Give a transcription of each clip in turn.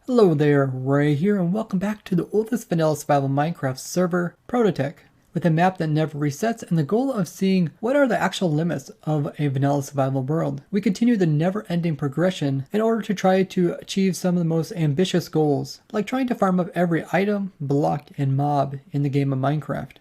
Hello there, Ray here, and welcome back to the oldest vanilla survival Minecraft server, ProtoTech, with a map that never resets and the goal of seeing what are the actual limits of a vanilla survival world. We continue the never-ending progression in order to try to achieve some of the most ambitious goals, like trying to farm up every item, block, and mob in the game of Minecraft.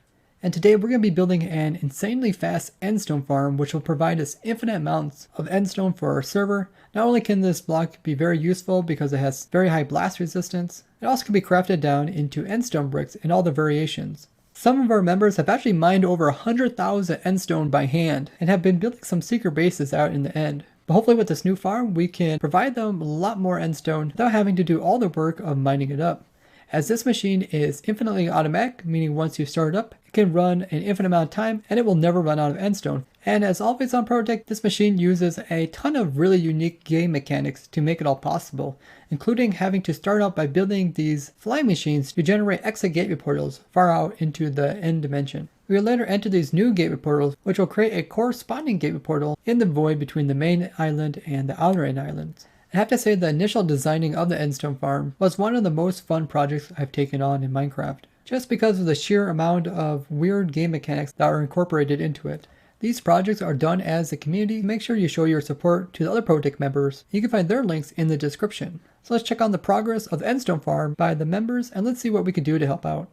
And today we're going to be building an insanely fast Endstone farm which will provide us infinite amounts of Endstone for our server. Not only can this block be very useful because it has very high blast resistance, it also can be crafted down into Endstone bricks in all the variations. Some of our members have actually mined over 100,000 Endstone by hand and have been building some secret bases out in the end. But hopefully with this new farm we can provide them a lot more Endstone without having to do all the work of mining it up. As this machine is infinitely automatic, meaning once you start it up, it can run an infinite amount of time and it will never run out of Endstone. And as always on ProtoTech, this machine uses a ton of really unique game mechanics to make it all possible, including having to start out by building these flying machines to generate exit gateway portals far out into the end dimension. We will later enter these new gateway portals, which will create a corresponding gateway portal in the void between the main island and the outer end islands. I have to say the initial designing of the Endstone farm was one of the most fun projects I've taken on in Minecraft, just because of the sheer amount of weird game mechanics that are incorporated into it. These projects are done as a community. Make sure you show your support to the other ProtoTech members. You can find their links in the description. So let's check on the progress of the Endstone farm by the members and let's see what we can do to help out.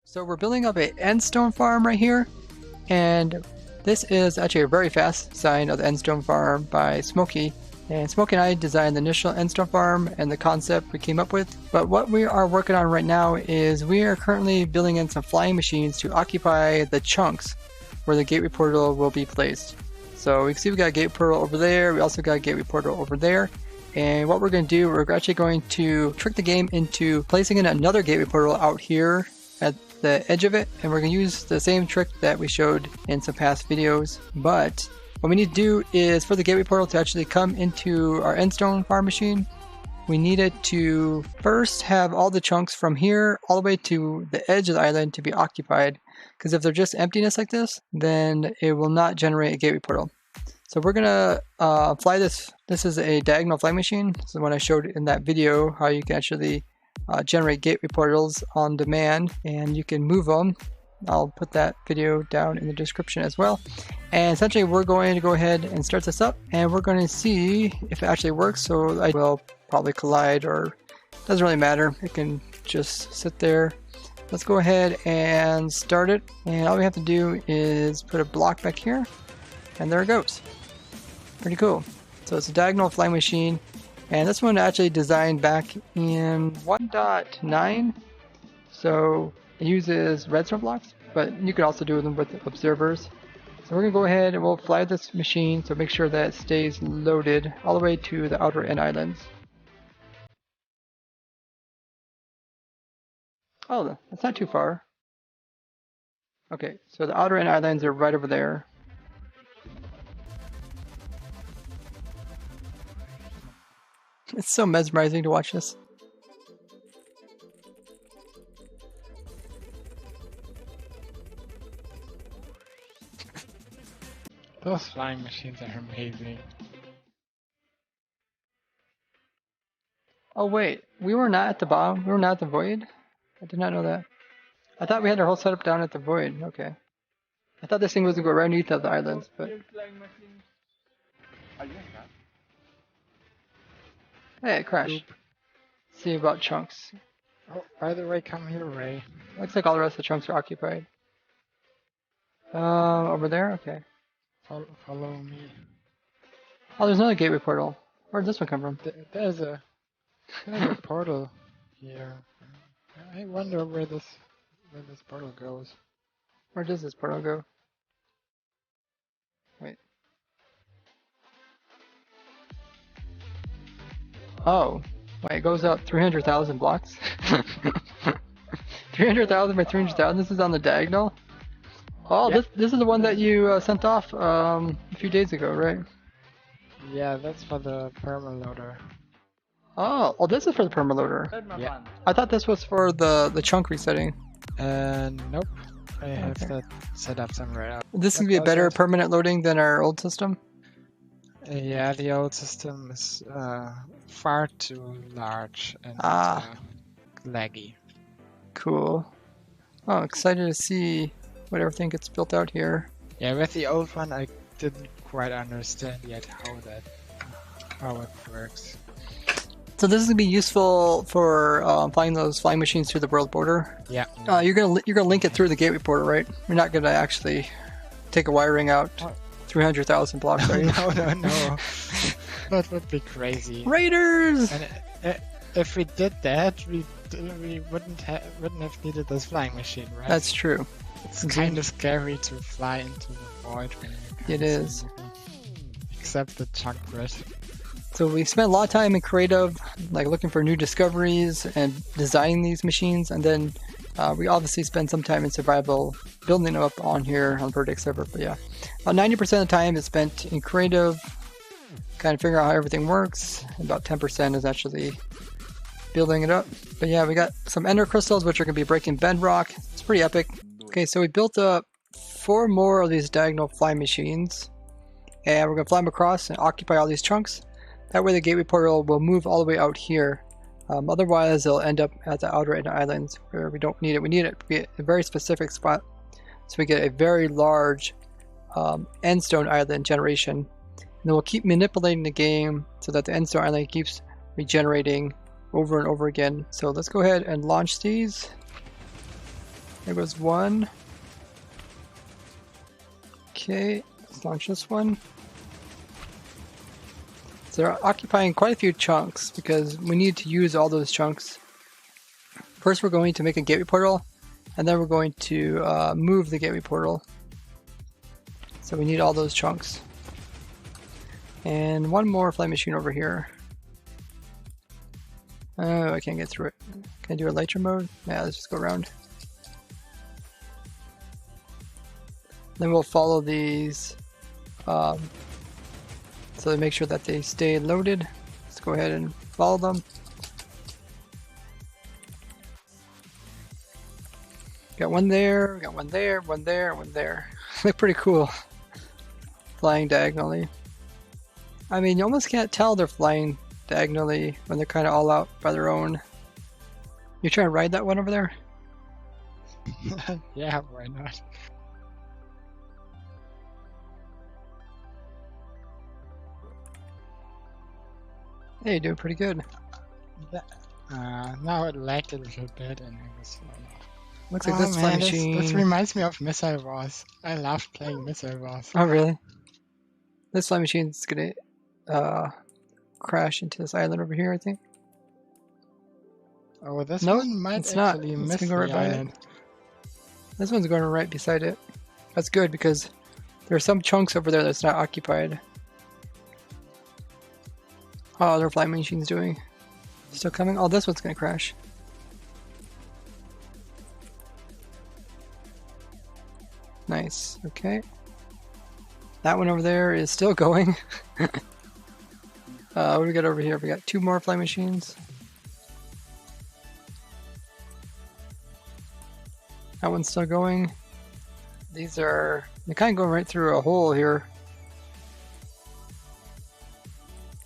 So we're building up an Endstone farm right here, and this is actually a very fast design of the Endstone farm by Smokey. And Smokey and I designed the initial Endstone farm and the concept we came up with. But what we are working on right now is we are currently building in some flying machines to occupy the chunks where the gateway portal will be placed. So we can see we got a gateway portal over there. We also got a gateway portal over there. And what we're going to do, we're actually going to trick the game into placing in another gateway portal out here at the edge of it. And we're going to use the same trick that we showed in some past videos. But what we need to do is for the gateway portal to actually come into our Endstone farm machine, we need it to first have all the chunks from here all the way to the edge of the island to be occupied. Because if they're just emptiness like this, then it will not generate a gateway portal. So we're gonna fly this. This is a diagonal flying machine. This is what I showed in that video, how you can actually generate gateway portals on demand and you can move them. I'll put that video down in the description as well. And essentially we're going to go ahead and start this up and we're going to see if it actually works. So I will probably collide, or doesn't really matter. It can just sit there. Let's go ahead and start it. And all we have to do is put a block back here and there it goes. Pretty cool. So it's a diagonal flying machine. And this one actually designed back in 1.9. So it uses redstone blocks, but you could also do them with observers. So we're going to go ahead and we'll fly this machine, so make sure that it stays loaded all the way to the outer end islands. Oh, that's not too far. Okay, so the outer end islands are right over there. It's so mesmerizing to watch this. Those flying machines are amazing. Oh wait, we were not at the bottom? We were not at the void? I did not know that. I thought we had our whole setup down at the void. Okay. I thought this thing was going to go right underneath the islands, but... Hey, it crashed. Oop. See about chunks. Oh, by the way, come here, Ray. Looks like all the rest of the chunks are occupied. Over there? Okay. Follow me. Oh, there's another gateway portal. Where did this one come from? There's a portal here. I wonder where this portal goes. Where does this portal go? Wait. Oh. Wait, it goes up 300,000 blocks? 300,000 by 300,000? This is on the diagonal? Oh, yep. This is the one that you sent off a few days ago, right? Yeah, that's for the permaloader. Oh, this is for the permaloader. Yeah. I thought this was for the chunk resetting. Nope. I have that set up somewhere else. This can be a better permanent loading than our old system? Yeah, the old system is far too large and laggy. Cool. Oh, excited to see what everything gets built out here. Yeah, with the old one, I didn't quite understand yet how it works. So this is gonna be useful for flying those flying machines through the world border. Yeah. You're gonna link it through the gateway portal, right? You're not gonna actually take a wiring out 300,000 blocks, are you? No. That would be crazy. Raiders! And if we did that, we wouldn't have needed this flying machine, right? That's true. It's kind of scary to fly into the void when you can't It is. see anything, except the chunk grid. So we spent a lot of time in creative, like looking for new discoveries and designing these machines, and then we obviously spend some time in survival building them up on here on ProtoTech server. But yeah, about 90% of the time is spent in creative, kind of figuring out how everything works. About 10% is actually building it up. But yeah, we got some ender crystals, which are going to be breaking bedrock. It's pretty epic. Okay, so we built up 4 more of these diagonal fly machines, and we're going to fly them across and occupy all these chunks. That way the gateway portal will move all the way out here. Otherwise, they'll end up at the outer end islands where we don't need it. We need it to be a very specific spot, so we get a very large Endstone island generation. And then we'll keep manipulating the game so that the Endstone island keeps regenerating over and over again. So let's go ahead and launch these. There goes one. Okay, let's launch this one. So they're occupying quite a few chunks because we need to use all those chunks. First we're going to make a gateway portal, and then we're going to move the gateway portal. So we need all those chunks. And one more flight machine over here. Oh, I can't get through it. Can I do a Elytra mode? Yeah, let's just go around. Then we'll follow these so to make sure that they stay loaded. Let's go ahead and follow them. Got one there, got one there, one there, one there. Look pretty cool. Flying diagonally. I mean, you almost can't tell they're flying diagonally when they're kind of all out by their own. You trying to ride that one over there? Yeah, why not? Hey, you're doing pretty good. Now it lagged a little bit and I was Looks like this flight this machine. reminds me of Missile Wars. I loved playing Missile Wars. Oh, really? This flight machine's gonna crash into this island over here, I think. Oh, this Nope, one might it's not. actually It's miss gonna go right the by it. island. This one's going right beside it. That's good because there are some chunks over there that's not occupied. How other flying machines doing? Still coming? Oh, this one's gonna crash. Nice. Okay. That one over there is still going. What do we got over here? We got 2 more flying machines. That one's still going. These are... They're kind of going right through a hole here.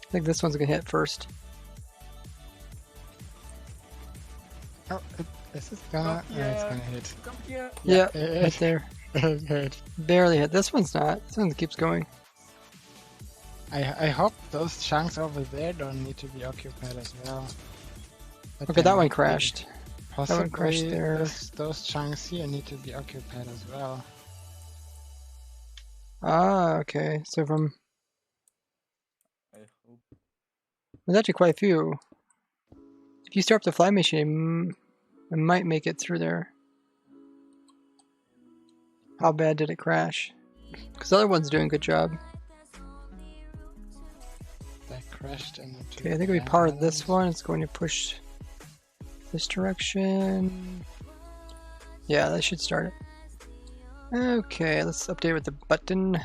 I think this one's gonna hit first. Oh, is this gonna? Oh, Oh, it's gonna hit. Yeah, it right there. hit. Barely hit. This one's not. This one keeps going. I hope those chunks over there don't need to be occupied as well. But Okay, they that one might be. crashed. Possibly That one crashed there. those chunks here need to be occupied as well. Ah, okay. So from... There's actually quite a few. If you start up the fly machine, it might make it through there. How bad did it crash? Because the other one's doing a good job. That crashed into. Okay, I think we powered this one. It's going to push this direction. Yeah, that should start it. Okay, let's update with the button.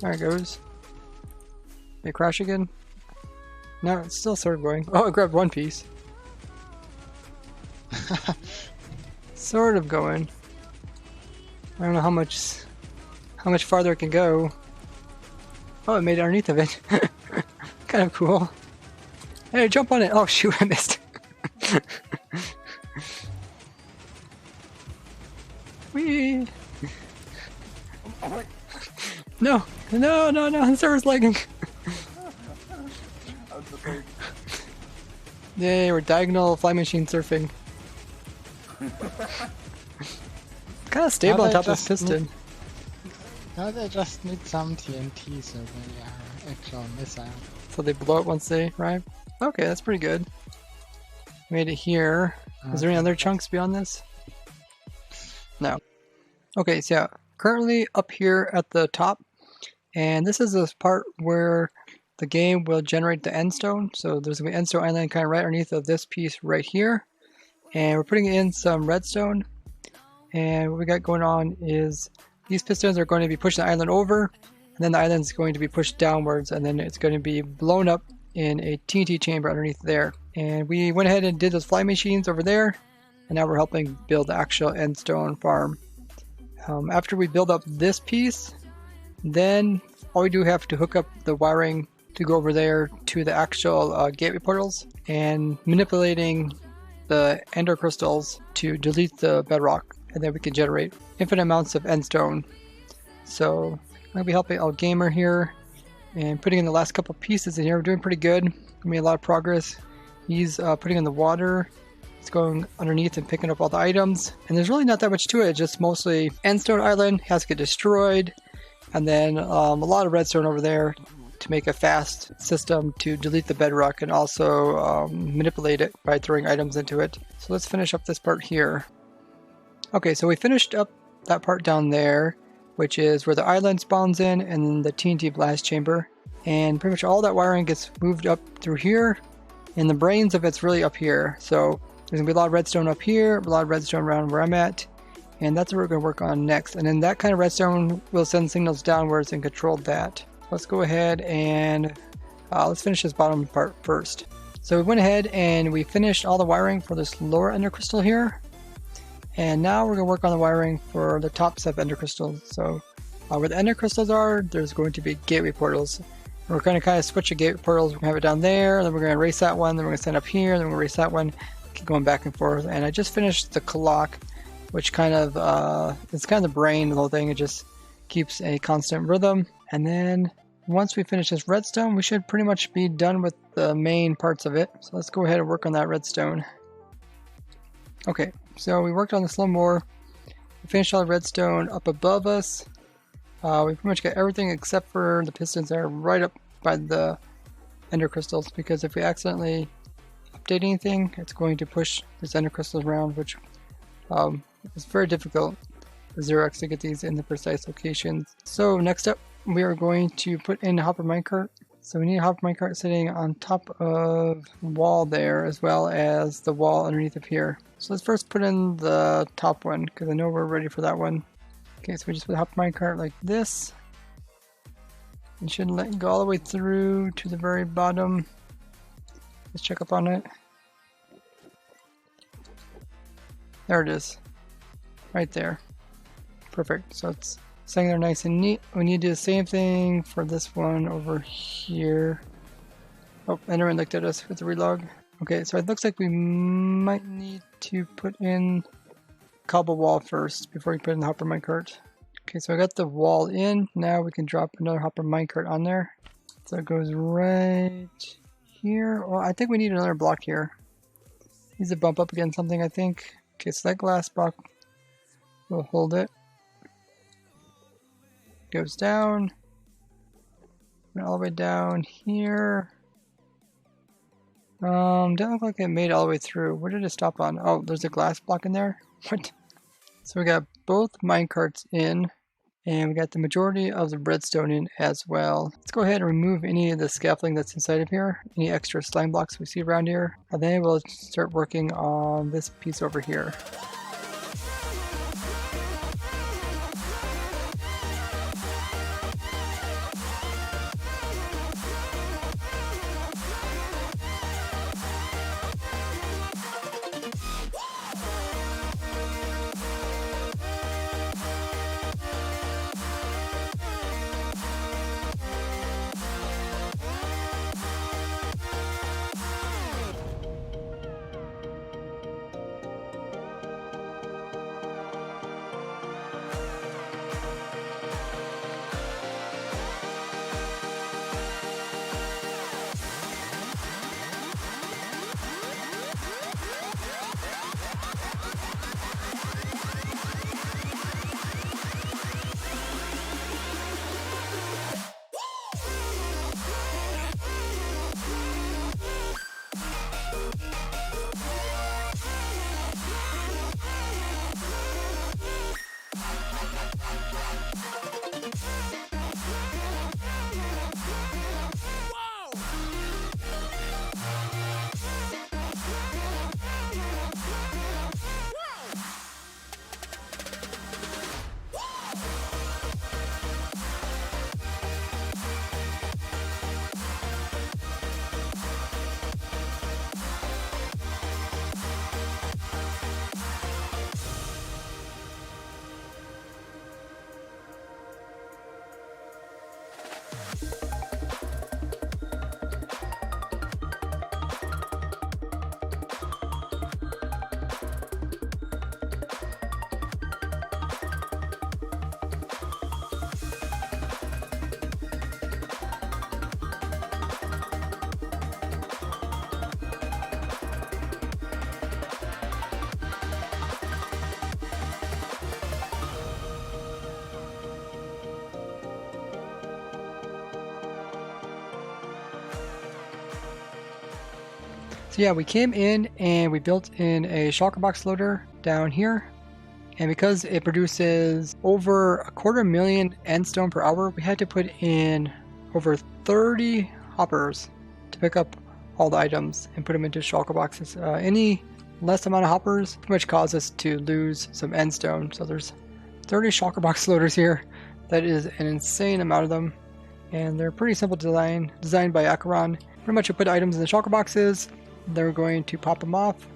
There it goes. Did it crash again? No, it's still sort of going. Oh, I grabbed one piece. Sort of going. I don't know how much how much farther it can go. Oh, it made it underneath of it. Kind of cool. Hey, jump on it! Oh shoot, I missed. Whee! No! No, no, no, the server's lagging! Yay, we're diagonal fly machine surfing. Kind of stable on top of this piston. Now they just need some TNT so they are actual missile. So they blow it once they arrive? Okay, that's pretty good. Made it here. Is there any other chunks beyond this? No. Okay, so yeah, currently up here at the top, and this is the part where the game will generate the Endstone. So there's going to be Endstone Island kind of right underneath of this piece right here. And we're putting in some redstone. And what we got going on is these pistons are going to be pushing the island over, and then the island's going to be pushed downwards, and then it's going to be blown up in a TNT chamber underneath there. And we went ahead and did those fly machines over there, and now we're helping build the actual Endstone farm. After we build up this piece, then all we do have to hook up the wiring to go over there to the actual gateway portals and manipulating the ender crystals to delete the bedrock, and then we can generate infinite amounts of Endstone. So I'm going to be helping out Gamer here and putting in the last couple pieces in here. We're doing pretty good. We made a lot of progress. He's putting in the water. It's going underneath and picking up all the items. And there's really not that much to it. It's just mostly Endstone Island has to get destroyed. And then a lot of redstone over there to make a fast system to delete the bedrock and also manipulate it by throwing items into it. So let's finish up this part here. Okay, so we finished up that part down there, which is where the island spawns in and then the TNT blast chamber. And pretty much all that wiring gets moved up through here, and the brains of it's really up here. So there's gonna be a lot of redstone up here, a lot of redstone around where I'm at, and that's what we're gonna work on next. And then that kind of redstone will send signals downwards and control that. Let's go ahead and let's finish this bottom part first. So we went ahead and we finished all the wiring for this lower ender crystal here. And now we're going to work on the wiring for the top set of ender crystals. So where the ender crystals are, there's going to be gateway portals. We're going to kind of switch the gateway portals. We're going to have it down there, then we're going to erase that one, then we're going to send up here, then we're going to erase that one, keep going back and forth. And I just finished the clock, which kind of, it's kind of the brain of the whole thing. It just keeps a constant rhythm. And then once we finish this redstone, we should pretty much be done with the main parts of it. So let's go ahead and work on that redstone. Okay, so we worked on this a little more. We finished all the redstone up above us. We pretty much got everything except for the pistons that are right up by the ender crystals, because if we accidentally update anything, it's going to push these ender crystals around, which is very difficult for RaysWorks to get these in the precise locations. So next up, we are going to put in a hopper minecart. So we need a hopper minecart sitting on top of the wall there, as well as the wall underneath of here. So let's first put in the top one, because I know we're ready for that one. Okay, so we just put a hopper minecart like this. It should let it go all the way through to the very bottom. Let's check up on it. There it is. Right there. Perfect. So it's staying there nice and neat. We need to do the same thing for this one over here. Oh, Enderman looked at us with the relog. Okay, so it looks like we might need to put in cobble wall first before we put in the hopper minecart. Okay, so I got the wall in. Now we can drop another hopper minecart on there. So it goes right here. Well, I think we need another block here. Needs to bump up against something, I think. Okay, so that glass block will hold it. Goes down. And all the way down here. Doesn't look like it made it all the way through. Where did it stop on? Oh, there's a glass block in there. What? So we got both minecarts in, and we got the majority of the redstone in as well. Let's go ahead and remove any of the scaffolding that's inside of here, any extra slime blocks we see around here, and then we'll start working on this piece over here. So yeah, we came in and we built in a shulker box loader down here. And because it produces over 250,000 endstone per hour, we had to put in over 30 hoppers to pick up all the items and put them into shulker boxes. Any less amount of hoppers pretty much caused us to lose some endstone. So there's 30 shulker box loaders here. That is an insane amount of them. And they're pretty simple design, designed by Acheron. Pretty much you put items in the shulker boxes, they're going to pop them off,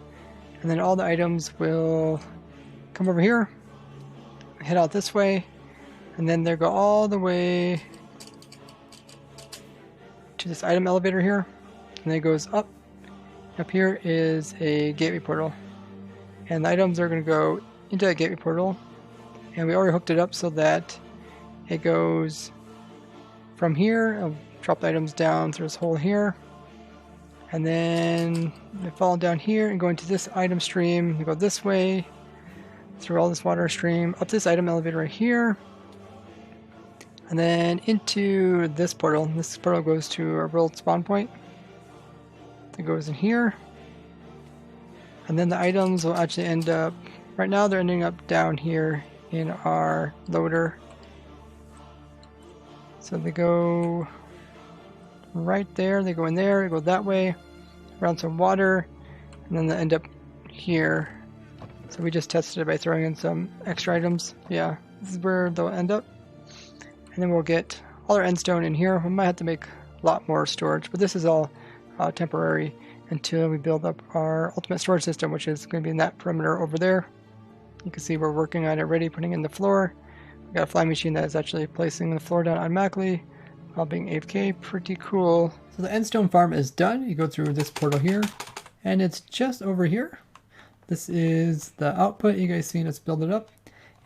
and then all the items will come over here, head out this way, and then they go all the way to this item elevator here, and then it goes up. Up here is a gateway portal, and the items are going to go into that gateway portal, and we already hooked it up so that it goes from here. I'll drop the items down through this hole here, and then they fall down here and go into this item stream. They go this way through all this water stream up this item elevator right here, and then into this portal. This portal goes to our world spawn point. It goes in here, and then the items will actually end up, right now they're ending up down here in our loader. So they go right there, they go in there, they go that way around some water, and then they end up here. So we just tested it by throwing in some extra items. Yeah, this is where they'll end up. And then we'll get all our endstone in here. We might have to make a lot more storage, but this is all temporary until we build up our ultimate storage system, which is going to be in that perimeter over there. You can see we're working on it already, putting in the floor. We've got a flying machine that is actually placing the floor down automatically while being AFK. Pretty cool. So the endstone farm is done. You go through this portal here, and it's just over here. This is the output. You guys seen us build it up,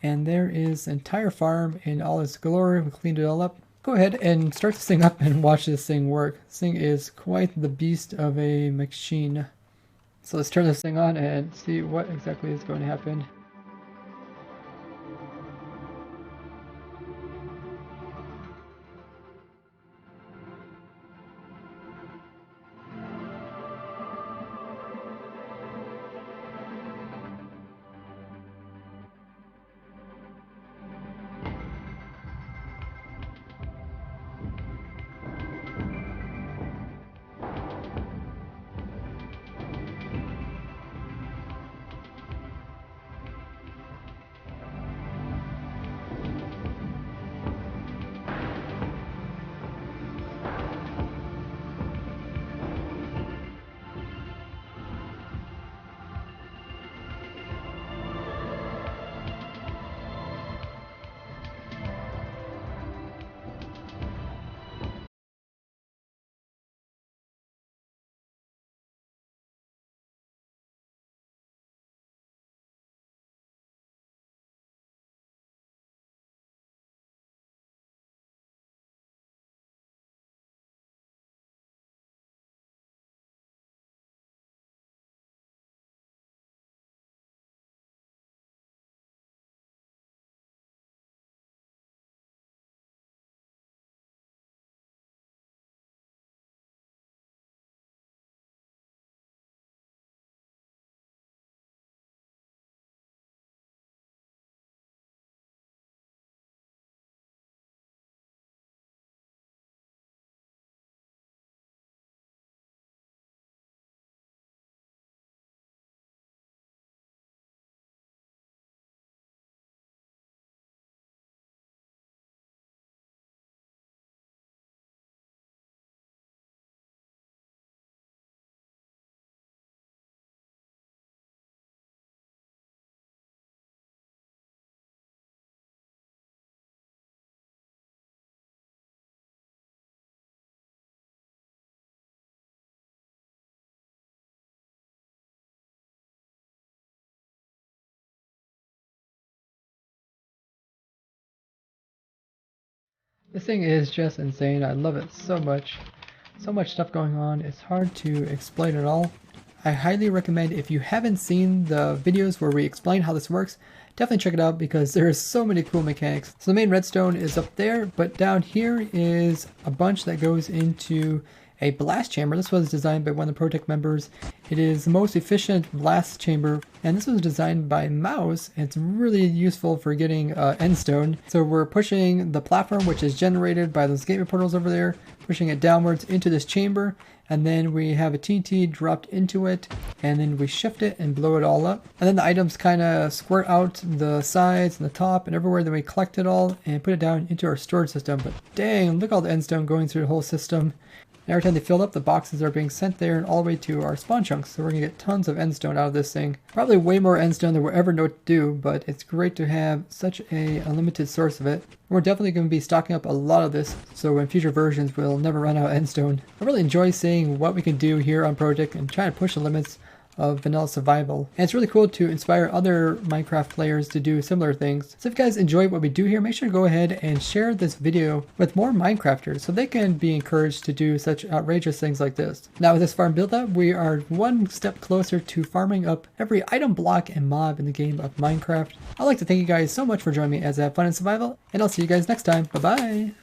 and there is the entire farm in all its glory. We cleaned it all up. Go ahead and start this thing up and watch this thing work. This thing is quite the beast of a machine. So let's turn this thing on and see what exactly is going to happen. This thing is just insane. I love it so much. So much stuff going on. It's hard to explain it all. I highly recommend, if you haven't seen the videos where we explain how this works, definitely check it out because there is so many cool mechanics. So the main redstone is up there, but down here is a bunch that goes into a blast chamber. This was designed by one of the ProtoTech members. It is the most efficient blast chamber, and this was designed by Mouse. It's really useful for getting Endstone. So we're pushing the platform, which is generated by those gateway portals over there, pushing it downwards into this chamber, and then we have a TNT dropped into it, and then we shift it and blow it all up. And then the items kind of squirt out the sides and the top and everywhere. Then we collect it all and put it down into our storage system. But dang, look at all the Endstone going through the whole system. And every time they fill up, the boxes are being sent there and all the way to our spawn chunks. So we're going to get tons of Endstone out of this thing. Probably way more Endstone than we'll ever know what to do, but it's great to have such a unlimited source of it. We're definitely going to be stocking up a lot of this, so in future versions we'll never run out of Endstone. I really enjoy seeing what we can do here on ProtoTech and trying to push the limits of vanilla survival. And it's really cool to inspire other Minecraft players to do similar things. So if you guys enjoy what we do here, make sure to go ahead and share this video with more Minecrafters so they can be encouraged to do such outrageous things like this. Now with this farm build up, we are one step closer to farming up every item, block, and mob in the game of Minecraft. I'd like to thank you guys so much for joining me as I have fun in survival, and I'll see you guys next time. Bye bye!